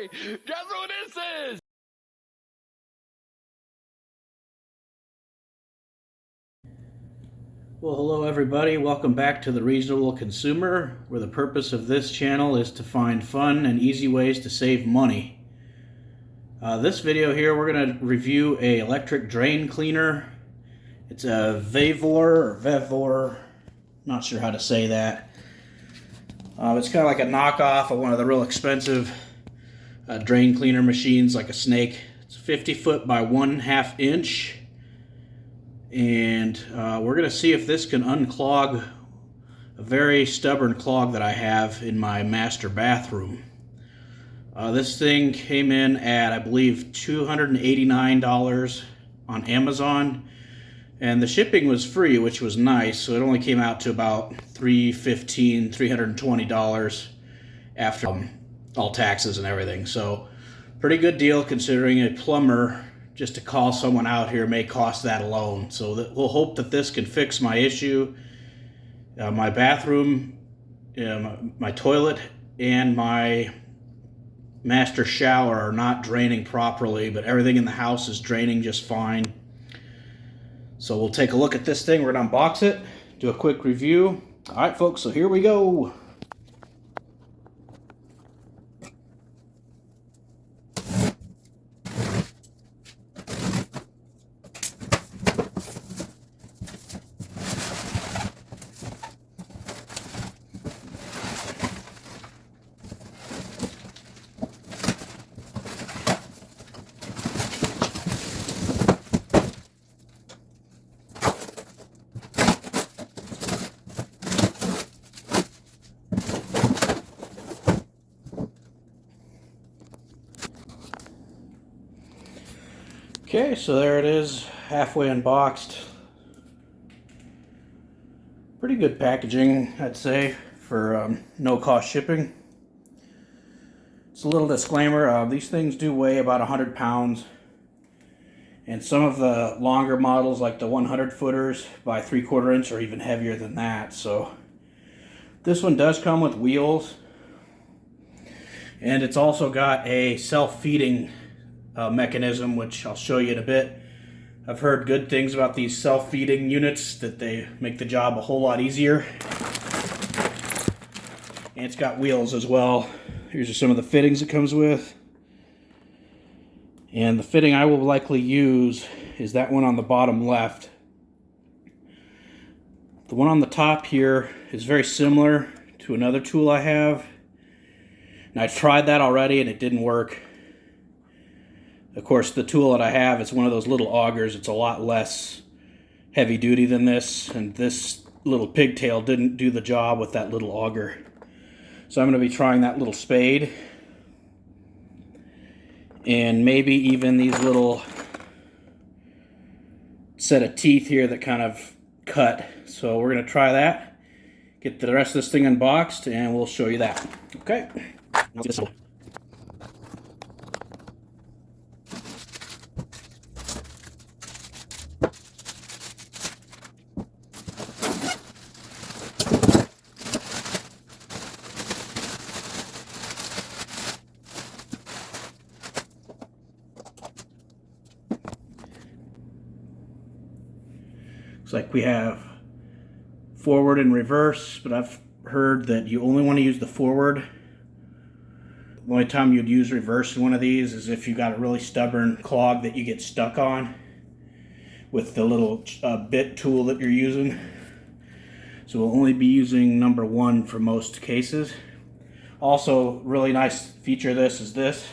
Hey, guess who this is? Well, hello everybody. Welcome back to The Reasonable Consumer, where the purpose of this channel is to find fun and easy ways to save money. This video here, we're going to review a electric drain cleaner. It's a Vevor, not sure how to say that. It's kind of like a knockoff of one of the real expensive drain cleaner machines, like a Snake. It's 50 foot by 1/2 inch. And we're going to see if this can unclog a very stubborn clog that I have in my master bathroom. This thing came in at, I believe, $289 on Amazon, and the shipping was free, which was nice, so it only came out to about $320 after all taxes and everything. So pretty good deal considering a plumber just to call someone out here may cost that alone. So we'll hope that this can fix my issue. My bathroom, my toilet, and my master shower are not draining properly, but everything in the house is draining just fine. So we'll take a look at this thing. We're going to unbox it, do a quick review. All right, folks, so here we go. Okay, so there it is, halfway unboxed. Pretty good packaging, I'd say, for no-cost shipping. Just a little disclaimer, these things do weigh about 100 pounds. And some of the longer models, like the 100 footers by 3/4 inch, are even heavier than that. So this one does come with wheels. And it's also got a self-feeding mechanism, which I'll show you in a bit. I've heard good things about these self-feeding units, that they make the job a whole lot easier. And it's got wheels as well. Here's just some of the fittings it comes with. And the fitting I will likely use is that one on the bottom left. The one on the top here is very similar to another tool I have. And I tried that already and it didn't work. Of course, the tool that I have is one of those little augers. It's a lot less heavy duty than this, and this little pigtail didn't do the job with that little auger. So I'm going to be trying that little spade, and maybe even these little set of teeth here that kind of cut. So we're going to try that, get the rest of this thing unboxed, and we'll show you that. Okay. Looks like we have forward and reverse, but I've heard that you only want to use the forward. The only time you'd use reverse in one of these is if you got a really stubborn clog that you get stuck on with the little bit tool that you're using. So we'll only be using number 1 for most cases. Also, really nice feature of this is this.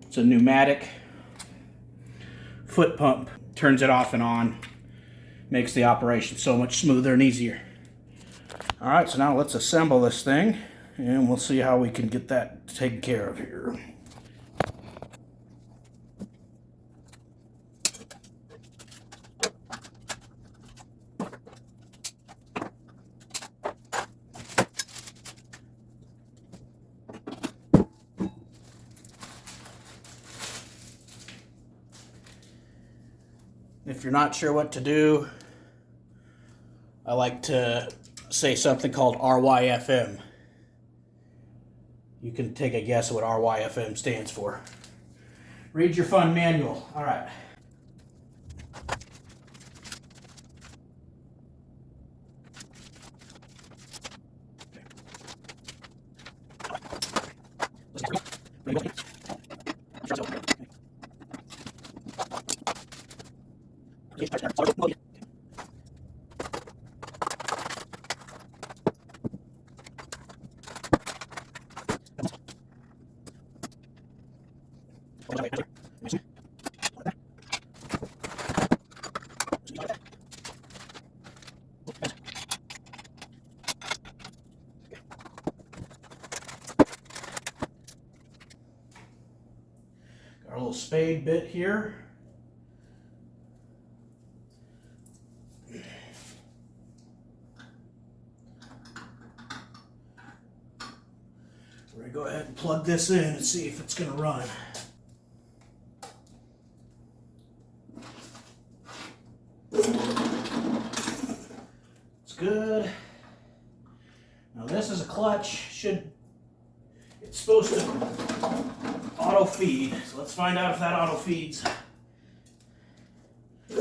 It's a pneumatic foot pump. Turns it off and on. Makes the operation so much smoother and easier. Alright, so now let's assemble this thing, and we'll see how we can get that taken care of here. If you're not sure what to do, I like to say something called RYFM. You can take a guess at what RYFM stands for. Read your fun manual. All right. Our little spade bit here. We're going to go ahead and plug this in and see if it's going to run. It's good. Now this is a clutch. It's supposed to auto feed. So let's find out if that auto feeds. There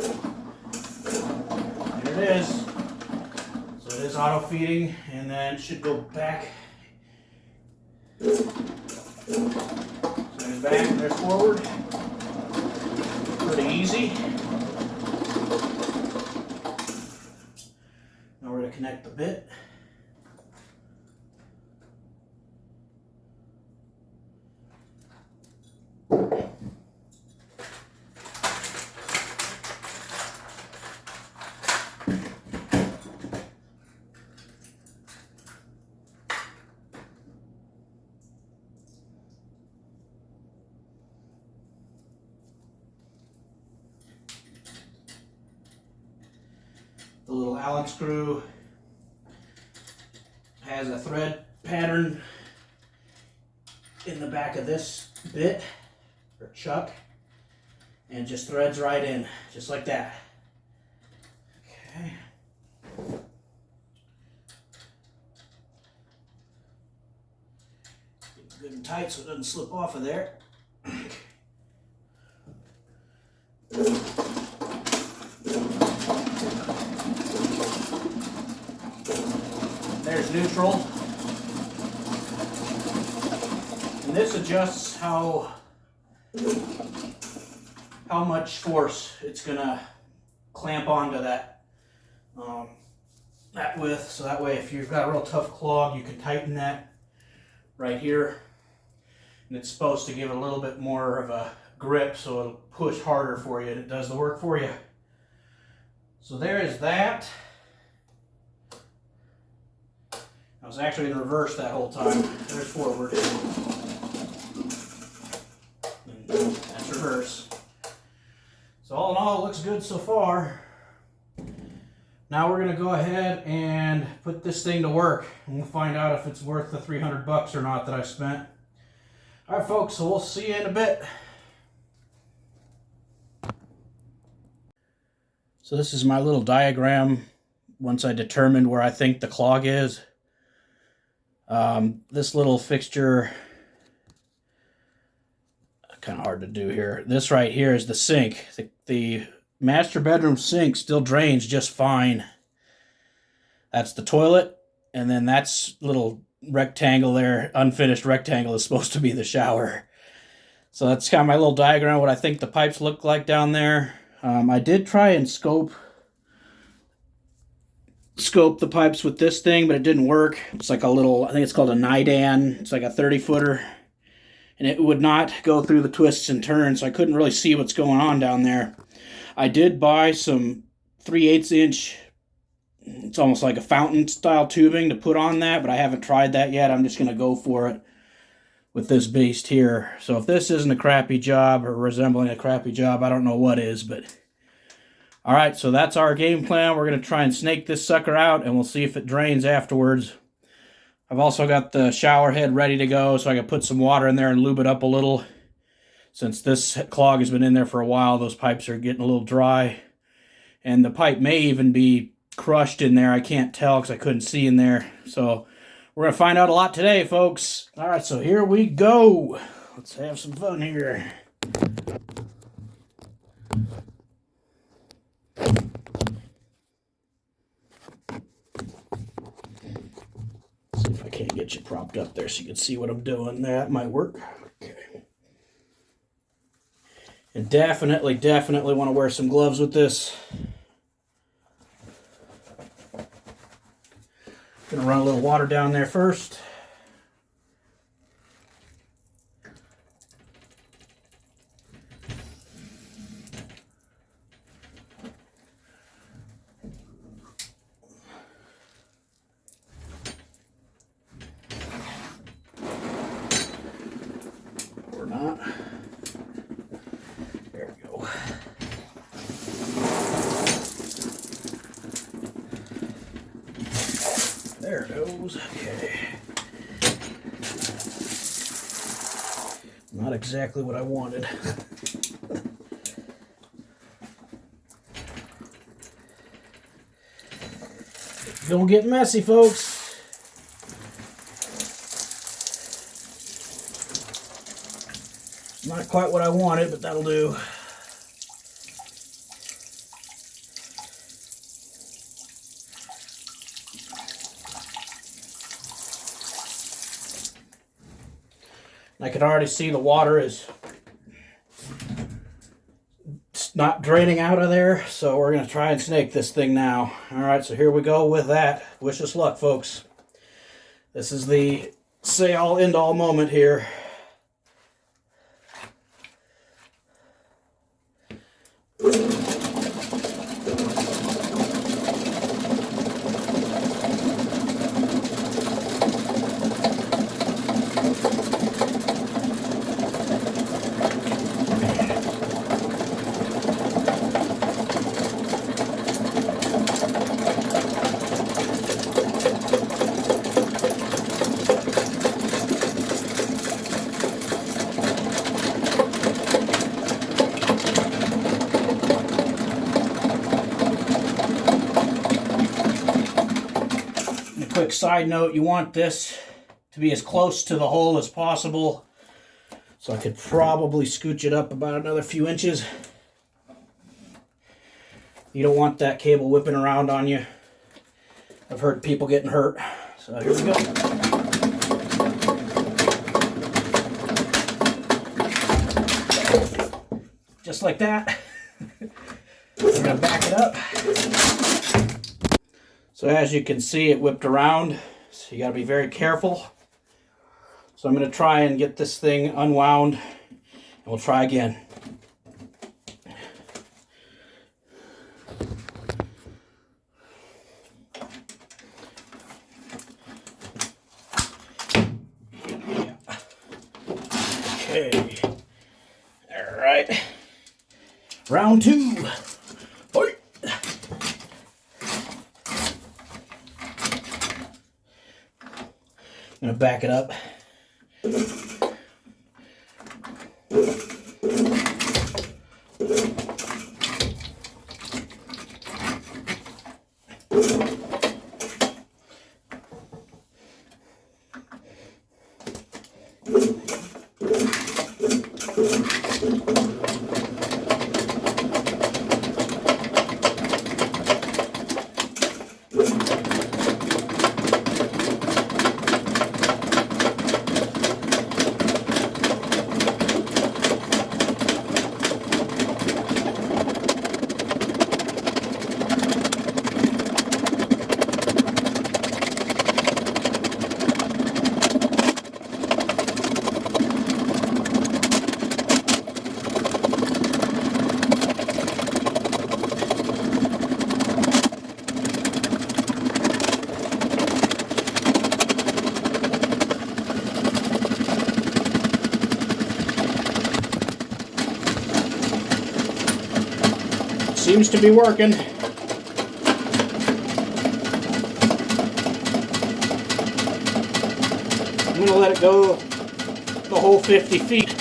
it is. So it is auto feeding, and then it should go back. So there's back, there's forward. Pretty easy. Now we're going to connect the bit. The little Allen screw has a thread pattern in the back of this bit, or chuck, and just threads right in, just like that. Okay. Get it good and tight so it doesn't slip off of there. There's neutral. And this adjusts how much force it's gonna clamp onto that width. So that way, if you've got a real tough clog, you can tighten that right here. And it's supposed to give it a little bit more of a grip, so it'll push harder for you, and it does the work for you. So there is that. I was actually in reverse that whole time. There's forward. And that's reverse. So all in all, it looks good so far. Now we're gonna go ahead and put this thing to work, and we'll find out if it's worth the 300 bucks or not that I spent. All right, folks, so we'll see you in a bit. So this is my little diagram once I determined where I think the clog is. This little fixture, kind of hard to do here. This right here is the sink. The master bedroom sink still drains just fine. That's the toilet, and then that's little rectangle there, unfinished rectangle, is supposed to be the shower. So that's kind of my little diagram, what I think the pipes look like down there. I did try and scope the pipes with this thing, but it didn't work. It's like a little, I think it's called a Nidan. It's like a 30-footer, and it would not go through the twists and turns, so I couldn't really see what's going on down there. I did buy some 3/8 inch, it's almost like a fountain style tubing to put on that, but I haven't tried that yet. I'm just going to go for it with this beast here. So if this isn't a crappy job or resembling a crappy job, I don't know what is, but all right, so that's our game plan. We're going to try and snake this sucker out, and we'll see if it drains afterwards. I've also got the shower head ready to go, so I can put some water in there and lube it up a little. Since this clog has been in there for a while, those pipes are getting a little dry. And the pipe may even be crushed in there. I can't tell because I couldn't see in there. So We're going to find out a lot today, folks. All right, so here we go. Let's have some fun here. See if I can't get you propped up there so you can see what I'm doing. That might work. Okay. And definitely want to wear some gloves with this. Gonna run a little water down there first. Or not. There we go. There it goes. Okay. Not exactly what I wanted. Don't get messy, folks. Not quite what I wanted, but that'll do. I can already see the water is not draining out of there, so we're going to try and snake this thing now. All right, so here we go with that. Wish us luck, folks. This is the say-all, end-all moment here. Quick side note, you want this to be as close to the hole as possible, so I could probably scooch it up about another few inches. You don't want that cable whipping around on you. I've heard people getting hurt, so here we go. Just like that. We're gonna back it up. So as you can see, it whipped around, so you got to be very careful. So I'm going to try and get this thing unwound, and we'll try again. Okay. All right. Round two. I'm going to back it up. Seems to be working. I'm going to let it go the whole 50 feet.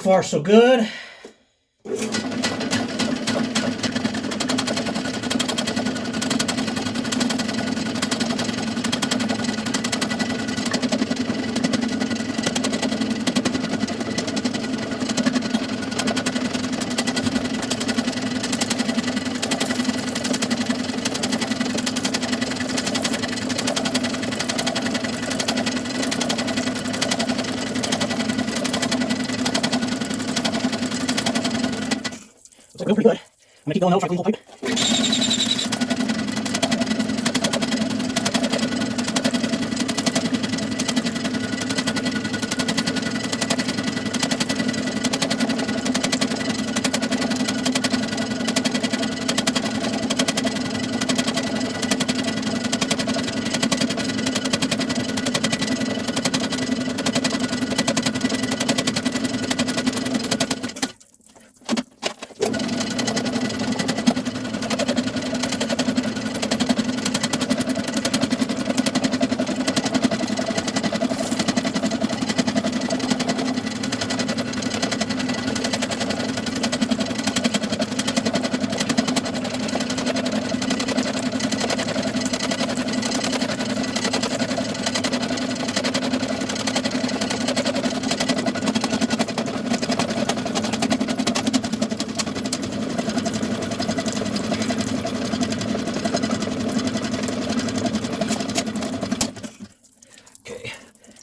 far, so good. Looks like pretty good. I'm gonna keep going now, try to clean the whole pipe.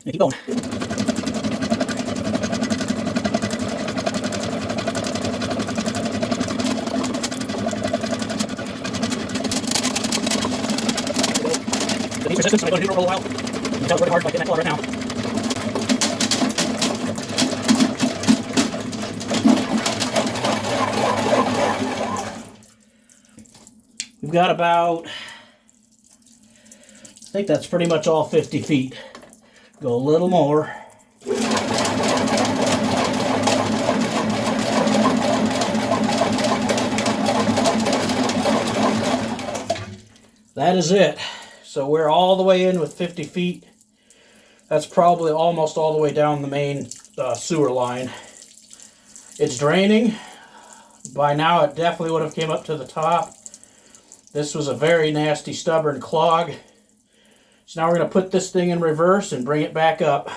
Keep going. It needs resistance, so I'm going to do it for a little while. You can tell it's really hard by getting that color right now. We've got about, I think that's pretty much all 50 feet. Go a little more. That is it. So we're all the way in with 50 feet. That's probably almost all the way down the main sewer line. It's draining. By now it definitely would have came up to the top. This was a very nasty, stubborn clog. So now we're going to put this thing in reverse and bring it back up.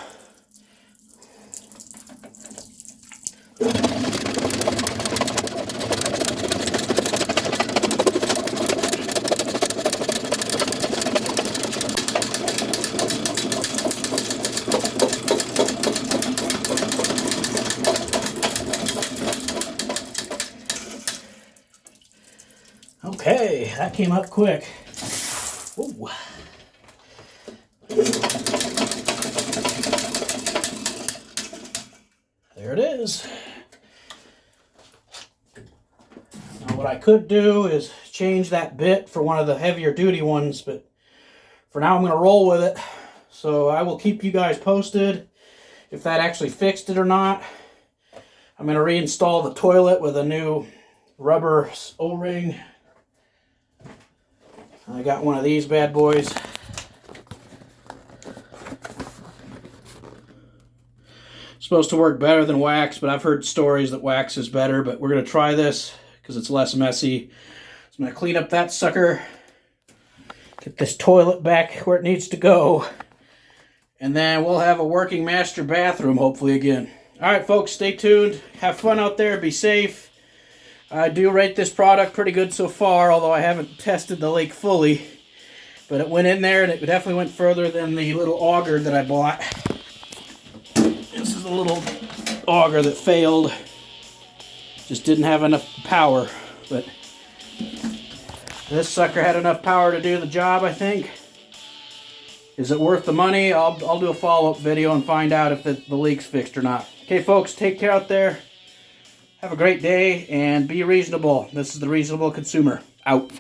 Okay, that came up quick. Ooh. There it is. Now what I could do is change that bit for one of the heavier duty ones, but for now I'm going to roll with it. So I will keep you guys posted if that actually fixed it or not. I'm going to reinstall the toilet with a new rubber O-ring. I got one of these bad boys. Supposed to work better than wax, but I've heard stories that wax is better, but we're going to try this because it's less messy. So I'm going to clean up that sucker, get this toilet back where it needs to go, and then we'll have a working master bathroom hopefully again. Alright folks, stay tuned. Have fun out there. Be safe. I do rate this product pretty good so far, although I haven't tested the leak fully. But it went in there, and it definitely went further than the little auger that I bought. This is a little auger that failed. Just didn't have enough power. But this sucker had enough power to do the job, I think. Is it worth the money? I'll do a follow-up video and find out if the leak's fixed or not. Okay, folks, take care out there. Have a great day and be reasonable. This is the Reasonable Consumer. Out.